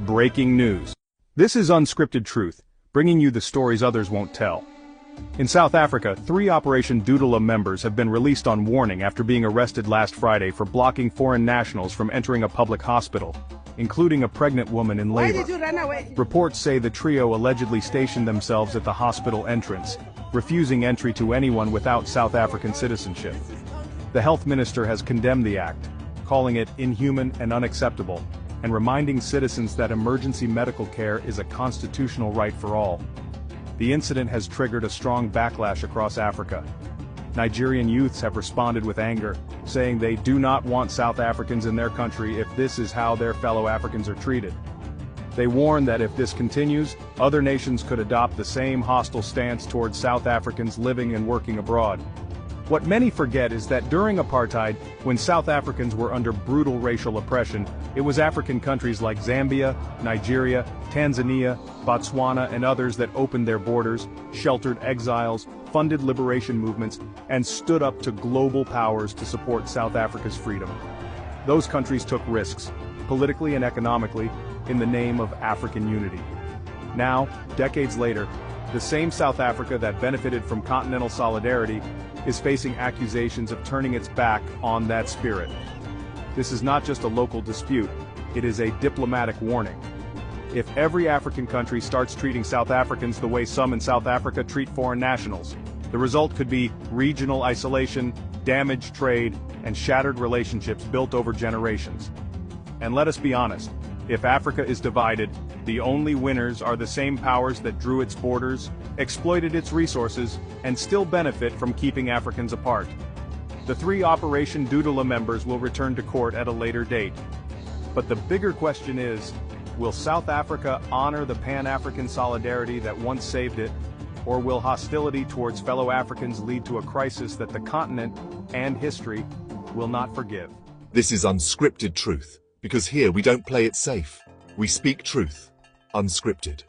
Breaking news. This is Unscripted Truth, bringing you the stories others won't tell. In South Africa, 3 OperationDudula members have been released on warning after being arrested last Friday for blocking foreign nationals from entering a public hospital, including a pregnant woman in labor. Why did you run away? Reports say the trio allegedly stationed themselves at the hospital entrance, refusing entry to anyone without South African citizenship. The health minister has condemned the act, calling it inhuman and unacceptable, and reminding citizens that emergency medical care is a constitutional right for all. The incident has triggered a strong backlash across Africa. Nigerian youths have responded with anger, saying they do not want South Africans in their country if this is how their fellow Africans are treated. They warn that if this continues, other nations could adopt the same hostile stance towards South Africans living and working abroad. What many forget is that during apartheid, when South Africans were under brutal racial oppression, it was African countries like Zambia, Nigeria, Tanzania, Botswana and others that opened their borders, sheltered exiles, funded liberation movements, and stood up to global powers to support South Africa's freedom. Those countries took risks, politically and economically, in the name of African unity. Now, decades later, the same South Africa that benefited from continental solidarity is facing accusations of turning its back on that spirit. This is not just a local dispute, it is a diplomatic warning. If every African country starts treating South Africans the way some in South Africa treat foreign nationals, the result could be regional isolation, damaged trade, and shattered relationships built over generations. And let us be honest, if Africa is divided, the only winners are the same powers that drew its borders, exploited its resources, and still benefit from keeping Africans apart. The 3 OperationDudula members will return to court at a later date. But the bigger question is, will South Africa honor the Pan-African solidarity that once saved it, or will hostility towards fellow Africans lead to a crisis that the continent, and history, will not forgive? This is Unscripted Truth, because here we don't play it safe. We speak truth, unscripted.